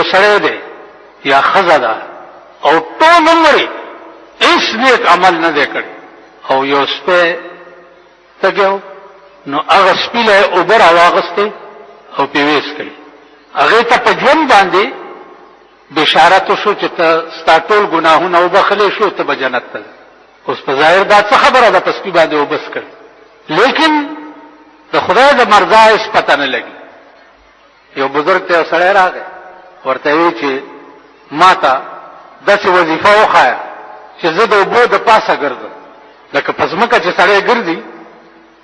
یو سړی دی یا ښځه ده او ټول عمر هیڅ نیک عمل نه دی کړی او یو سپی تږی نو هغه سپي له یې اوبه راواغستې او پې ویس کړي هغې ته په ژوند باندې بشارت وشو چې ته ستا ټول ګناهونه وبخلی شو ته به جنت ته اوس په ظاهر دا څه خبره ده په سپي باندې اوبس کړي لیکن د خدای د مرضا هېڅ پته نه لګي یو بزرګ ته یو سړی راغی ورته وی چې ما ته داسې وظیفه وښایه چې زه د اوبو د پاسه ګرځم لکه په ځمکه چې سړی ګرځي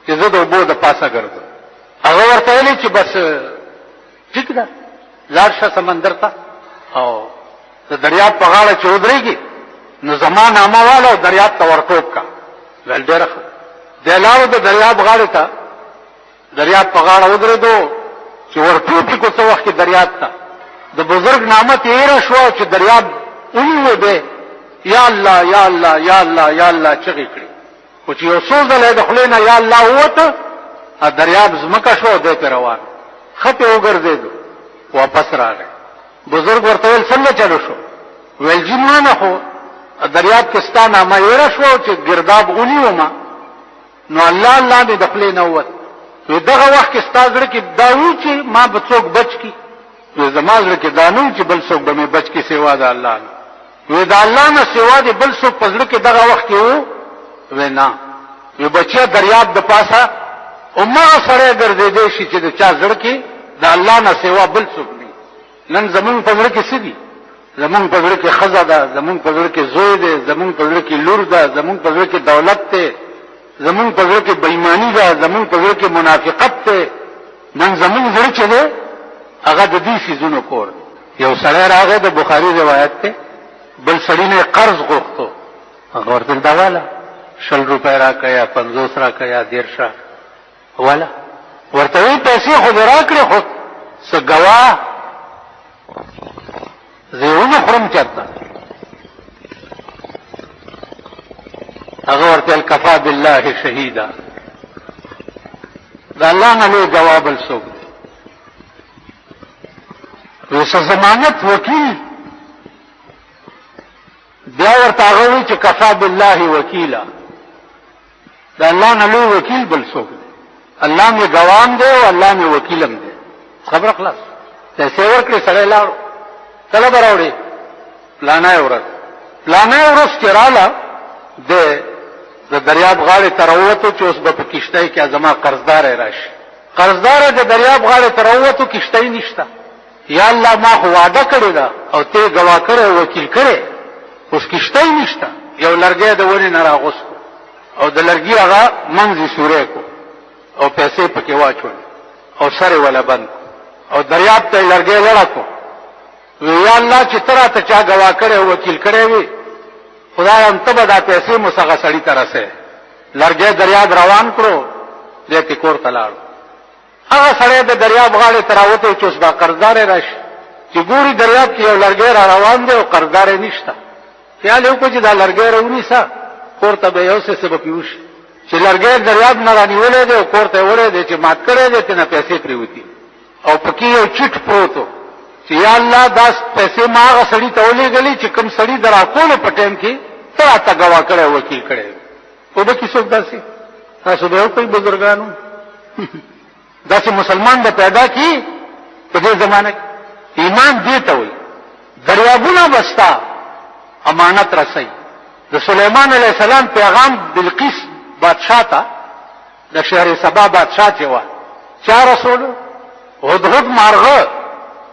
چې زه د اوبو د پاسه ګرځم هغه ورته ویلي چې بس ټیک ده لاړ شه سمندر ته او د دریاب په غاړه چې ودرېږي نو زما نامه واله او دریاب ته ورټوپ کا ویل ډېره ښه دی لاړو د دریاب غاړې ته دریاب په غاړه ودرېدو چې ورټوپ یې کو څه وخت کې دریاب ته د بزرګ نامه تېره شوه چې دریاب ونیو دی یا الله یا الله یا الله یا الله چغې کړې خو چې یو څو ځله د خولې نه یا الله ووته دریاب ځمکه شو دی پې روان ښه پې وګرځېدو واپس راغی بزرګ ورته ویل څنګه چلو شو ویل جي مانه خو دریاب کې ستا نامه ایره شوه چې ګرداب ونیومه نو الله الله مې د خولې نه ووت وی دغه وخت کې ستا زړه کې دا وي چې ما به څوک بچ کي وی زما زړه کې دا نه و چې بل څوک به مې بچ کي سوا د الله نه وی د الله نه سوا د بل څوک په زړه کې دغه وخت کې و وی نه وی بچیه دریاب د پاسه هماغه سړی ګرځېدی شي چې د چا زړه کې د الله نه سوا بل څوک نه نن زمونږ په زړه کې څه دي زمونږ په زړه کې ښځه ده زمونږ په زړه کې زوی دی زمونږ په زړه کې لور ده زمونږ په زړه کې دولت دی زمونږ په زړه کې بېایماني ده زمونږ په زړه کې منافقت دی نن زمونږ زړه چې دی هغه د دې څیزونو کور یو سړی راغی د بخاري روایت دی بل سړي نه قرض غوښتو هغه ورته دا واله 100 روپۍ راکړه یا 50 راکړه یا 10 واله ورته وی پیسې خو دې راکړې خو څه ګواه زه ونه خورم چېرته هغه ورته کفا بالله شهیدا د الله نه لوی ګواه بل څوک دی وی څه ضمانت وکیل بیا ورته هغه وی چې کفا بالله وکیلا د الله نه لوی وکیل بل څوک دی الله مې ګوام دی او الله مې وکیلم دی خبره خلاص پیسې ورکړې سړی لاړو کله به راوړې پلانای ورځ چې راله د دریاب غاړې ته راووتو چې اوس به په کښتۍ کې زما قرضداری راشي قرضداری د دریاب غاړې ته راووتو کښتۍ نشته یا الله ما خو وعده کړې ده او ته ګواه کړې وکیل کړې اوس کښتۍ نشته یو لرګی د ونې نه راغوستو او د لرګي هغه منځ یې سوری کو او پیسې پکې واچولې او سر یې وله بند او دریاب ته یې لرګی لړه کو یا الله چې ته راته چا ګواه کړې او وکیل کړې وي خدایم ته به دا پیسې مسغه سړي ته رسې لرګی دریاب روان کړو دی پې کور ته لاړو هغه سړی د دریاب غاړې ته راوتی چې اوس به قرضداری راشي چې ګوري دریاب کې یو لرګی را روان دی او قرضداری نشته خیال یې وکړو چې دا لرګی راونیسه کور ته به یو څه به پې وشي چې لرګی دریاب نه رانیولی دی او کور ته یې وړی دی چې مات کړی دی تېنه پیسې پرېوتي او پکې یو چټ پروت و چې یا الله دا پیسې ما هغه سړي ته ولېږلې چې کوم سړي د راکولو په ټایم کې ته راته ګواه کړی وکیل کړی اوبه کې څوک داسې تاسو به وکړئ بزرګانو داسې مسلمان د پیدا کی په دې زمانه کې ایمان دې ته وایي دریابونه به ستا امانت رسوي د سلیمان علیه السلام پیغام بلقیس بادشاه ته د شهر سبا بادشاه چې وه چا رسولو هدهد مارغه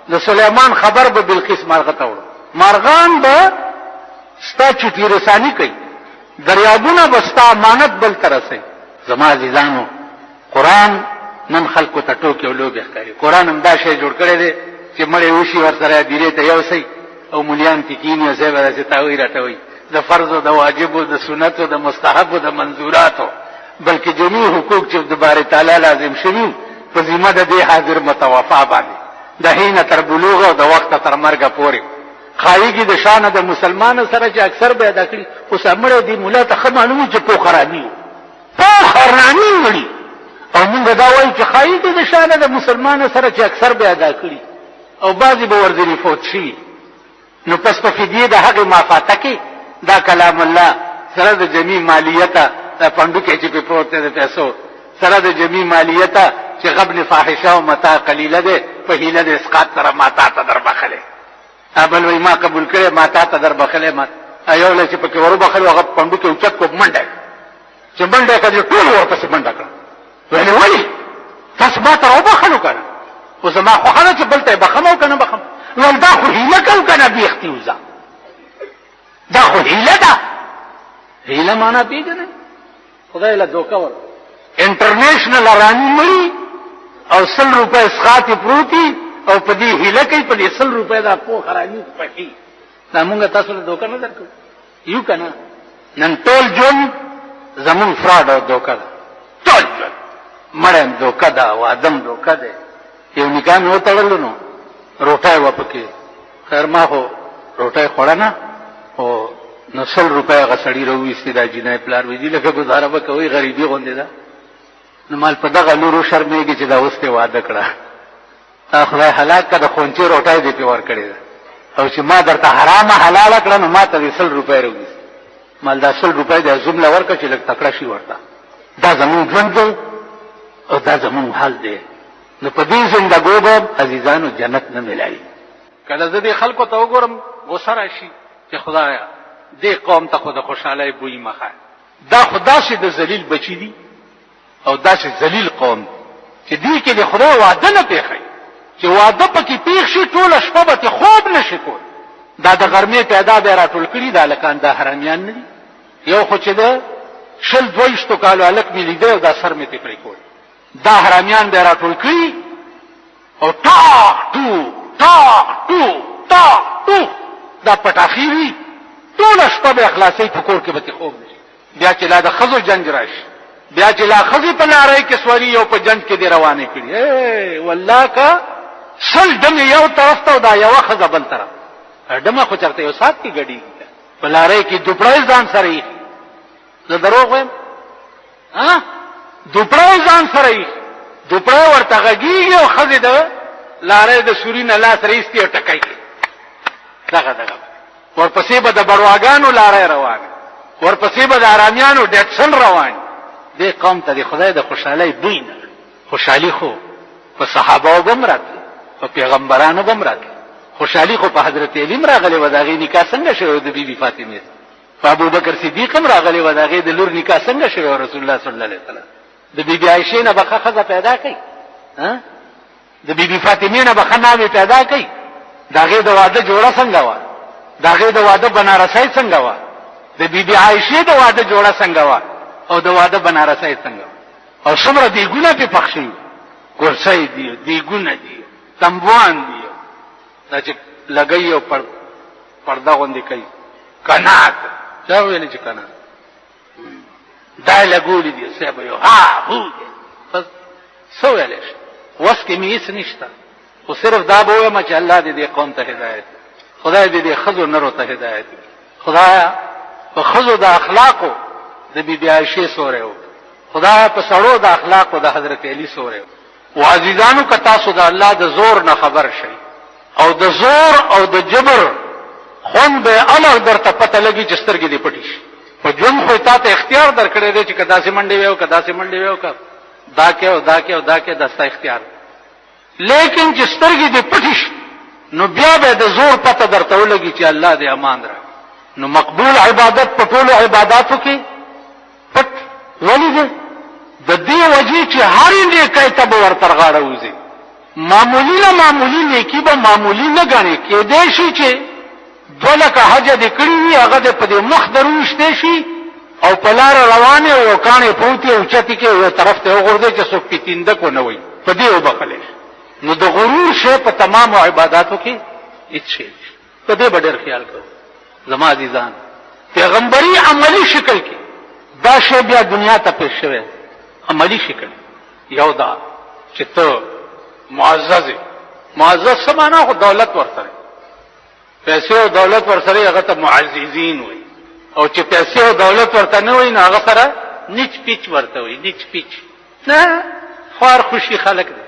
د سلیمان خبر به بلقیس مارغه ته وړو مارغان به ستا چټي رسانی کوي دریابونه به ستا امانت بل ته رسوي زما عزیزانو قرآن نن خلکو ته ټوکې او لوبې ښکاري قرآن هم دا شی جوړ کړی دی چې مړی وشي ورسره دیرې ته یوسئ او ملیان پې کیني او ځای به داسې تاوی راټوئ د فرضو د واجبو د سنتو د مستحبو د منظوراتو بلکې جميع حقوق چې د باري تعالی لازم شوي په ذمه د دې حاضر متوفا باندې د حین تر بلوغ او د وخت تر مرګ پورې خایګي د شان د مسلمان سره چې اکثر به ادا کړي اوس امره دی مولا ته معلومه چې په خرابي په خرانی وړي او موږ دا وایو چې خایګي د شان د مسلمان سره چې اکثر به ادا کړي او بعضې به ورځنې فوت شي، نو پس په فدیې د هغې مافاته کې دا کلام الله سره د جمعي مالیته دا پنډوکې چې پې پروت دی د پیسو سره د جمعي مالیته چې غبن فاحشه او متاع قلیله دی په هیله د اسقاط سره ما تا ته در بخلی بل وایي ما قبول کړی ما تا ته در بخلی ما یو له چې پکې ور وبخلي هغه پنډوکې اوچت کو منډه چې منډه کړي ټول ورپسې منډه کړه ویلې ولې تاسو ما ته راوبخلو که نه خو زما خوښه ده چې بل ته یې بخم او که نه بخم ویل دا خو هیله کوو که نه بیختي وځه دا خو هیله ده هیله معنا پېژنئ خدای له دوکه ور انټرنیشنل اراني مړي او 100 روپۍ اسقاط یې پروتي او په دې هیله کوي په دې 100 روپۍ دا پوخ اراني پټي دا مونږ تاسو له دوکه نه درکړو یو که نه نن ټول ژوند زمونږ فراډ او دوکه ده ټول ژوند مړی دوکه ده وادم دوکه دی یو نکاح مې وتړلو نو روټۍ وه پکې خیر ما خو روټۍ خوړه نه خو نو 100 روپۍ هغه سړي راوویستې دا جینۍ پلار ویدي لکه ګزاره به کوئ غریبي غوندې ده نو مال په دغه لورو شرمېږي چې دا اوس دې واده کړه خدای هلاک که د خونچې روټۍ دې پې ورکړې ده او چې ما درته حرامه حلاله کړه نو ما ته دې 100 روپۍ راوویست مال دا 100 روپۍ د زوم له ورکړه چې لږ تکړه شي ورته دا زمونږ ژوند دی او دا زمونږ حال دی نو په دې زندګو به عزیزانو جنت نه ملایي کله زه دې خلکو ته وګورم غوسه راشي چې خدایه دې قوم ته خو د خوشحالۍ بوی مخه دا خو داسې د ذلیل بچي دي او داسې ذلیل قوم چې دې کې د خدای وعده نه پېښوي چې واده پکې پېښ شي ټوله شپه به خوب نشي کول دا د غرمې پیدا به راټول کړي دا هلکان دا حرامیان نه دي یو خو چې د 22 کالو هلک مې لیده او دا سر مې ترې پرېښود دا حرامیان به راټول کړي او ټاک ټو ټاک ټو ټاک ټو دا پټاخي وي ټوله شپه به اخلاصۍ په کور کې به خوب نشي بیا چې لا د ښځو جنج راشي بیا چې لا ښځې په لارۍ کې سوري یو په جنج کې دې روانې کړي والله که 100 ډمې یو طرف ته او دا یوه ښځه بل طرف ډمه خو چېرته یو ساعت کې ګډېږي په لارۍ کې دوپړی ځان سره ایښي زه دروغ وایم دوپړی ځان سره ایښي دوپړی ورته غږېږي او ښځې د لارۍ د سوري نه لاس راایستي او ټکی کوي دغه ورپسې به د بړواګانو لارۍ روانه ورپسې به د ارامیانو ډیټسن روان دې قوم ته د خدای د خوشحالۍ بوی نه خوشحالي خو په صحابهو به هم راتلې په پیغمبرانو به هم راتلې خوشحالي خو په حضرت علي هم راغلې وه د هغې نکاح څنګه شوی د بي بي فاطمې په ابوبکر صدیق هم راغلې وه د هغې د لور نکاح څنګه شوی و رسول الله صلی الله علیه وسلم د بي بي عایشې نه به ښه ښځه پیدا کوي د بي بي فاطمې نه به ښه ناوې پیدا کوي د هغې د واده جوړه څنګه وه د هغې د واده بنارسۍ څنګه وه د بي بي عایشې د واده جوړه څنګه وه او د واده بنارسۍ څنګه وه او څومره دیګونه پې پخ شوي کورسۍ دي دیګونه دي تنبوان دي دا چې لګوي او پرده غوندې کوي کنات چا ویلې چې کنات دا یې لګولي دي صاحب یو هو دی بس څه ویلی شي وس کې مې هېڅ نشته خو صرف دا به ووایم چې الله دې دې قوم ته هدایت خدای دې دې ښځو نرو ته هدایت خدایه په ښځو د اخلاقو د بي بي عایشې سوری و خدایه په سړو د اخلاقو د حضرت علي سوری و عزیزانو که تاسو د الله د زور نه خبر شئ او د زور او د جبر خوند به امر درته پته لګي چې سترګې دې پټې شي په ژوند خو تا ته اختیار درکړی دی چې که داسې منډې وی او که داسې منډې وی او که دا کې او دا کې او دا کې دا ستا اختیار لیکن چې سترګې دې پټې شي نو بیا به د زور پته درته ولګي چې الله دې امان را نو مقبول عبادت په ټولو عباداتو کې پټ ولې دی د دې وجې چې هرې نیکۍ ته به ورته غاړه وځي معمولی نه معمولی نیکی به معمولی نه ګڼې کېدی شي چې 2 لکه حجه دې کړي وي هغه دې په دې مخ درویشتی شي او په لاره روانې او یو کاڼې پروتې اوچتې کې یو طرف ته وغورځئ چې څوک پې تیندک ونه وایي په دې وبخلی شي نو د غرور شی په تمامو عباداتو کې هېڅ شی په دې به ډېر خیال کوو زما عزیزان پیغمبري عملي شکل کې دا شی بیا دنیا ته پیش شوی عملي شکل یو دا چې ته معزز معزز څه معنا خو دولت ورسره پیسې او دولت ورسره هغه ته معززین وایي او چې پیسې او دولت ورته نه وایي نو هغه سره نیچ پیچ ورته وایي نیچ پیچ نه خوار خوشي خلک دی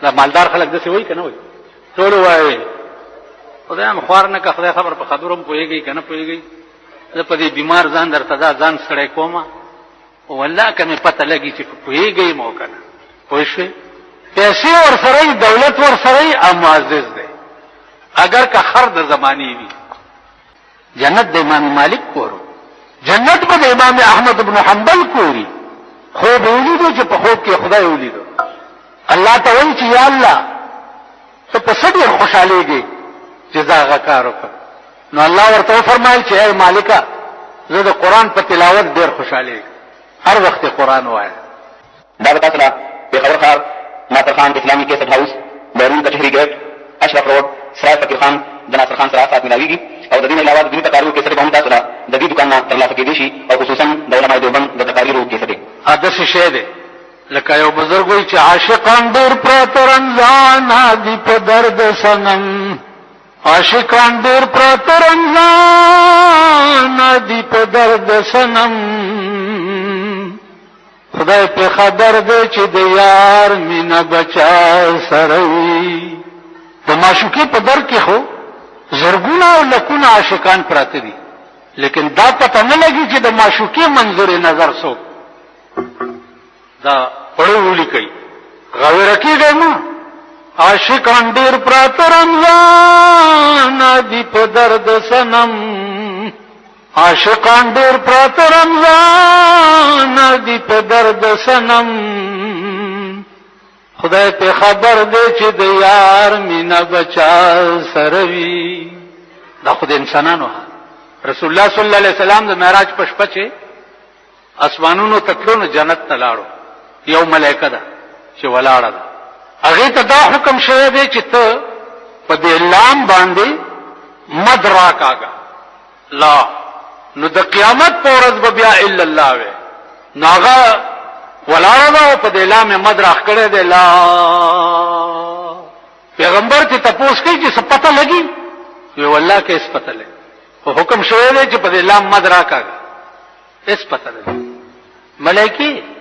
دا مالدار خلک داسې وایي که نه وایي ټول وایي خدای مخوار نه که خدای خبر په خبرم پوهېږي که نه پوهېږي زه په دې بیمار ځان درته دا ځان ستړی کومه والله که مې پته لګي چې پوهېږئ مو که نه پوه شوې پیسې ورسره یي دولت ورسره یي او معزز دی اگر که خر د زمانې وي جنت د امام مالک کورو جنت به د امام احمد بن حنبل کوري خوب ولیدو چې په خوب کې خدای ولیدو الله ته وایي چې یا الله ته په څه ډېر خوشحالېږې چې زه هغه کار وکړم نو الله ورته وفرمایل چې ای مالکه زه د قرآن په تلاوت ډېر خوشحالېږم هر وخت قرآن وایه دا به تاسو له پېښور ښار ناصر خان اسلامي کیسټ هاوس بیرون کچهري ګیټ اشرف روډ سراج فقیر خان د ناصر خان سره سات ملاویږي او د دې نه علاوه د دیني تقاریرو کیسټ به هم تاسو له د دې دوکان نه ترلاسه کېدی شي او خصوصا د علماء دیوبند د تقاریرو کیسټ داسې شی دی لکه یو بزرګ وایي چې عاشقان ډېر پراته رمضان دي په درد صنم عاشقان ډېر پراته رمضان دي په درد صنم خدای په خبر دی چې د یار مینه بچا سره وي د معشوقې په در کې خو زرګونه او لکونه عاشقان پراته دي لیکن دا پته نه لګي چې د معشوقې منظور نظر څوک دا پړو ولیکئ غویره کېږئ نه عاشقان ډېر پراته رمضان دي په درد صنم عاشقان ډېر پراته رمضان دي په درد صنم خدای په خبر دی چې د یار مینه بچا سره وي دا خو د انسانانو رسول الله صلی الله علیه وسلم د معراج په شپه چې اسمانونو ته تلو نو جنت ته لاړو یو ملائکه ده چې ولاړه ده هغې ته دا حکم شوی دی چې ته په دې لام باندې مد راکاږه لا نو د قیامت په ورځ به بیا الا الله وی نو هغه ولاړه ده او په دې لام یې مد راښ کړی دی لا پیغمبر چې تپوس کوي چې څه پته لګي وی والله که هېڅ پته لګي خو حکم شوی دی چې په دې لام مد راکاږه هېڅ پته لګي ملایکې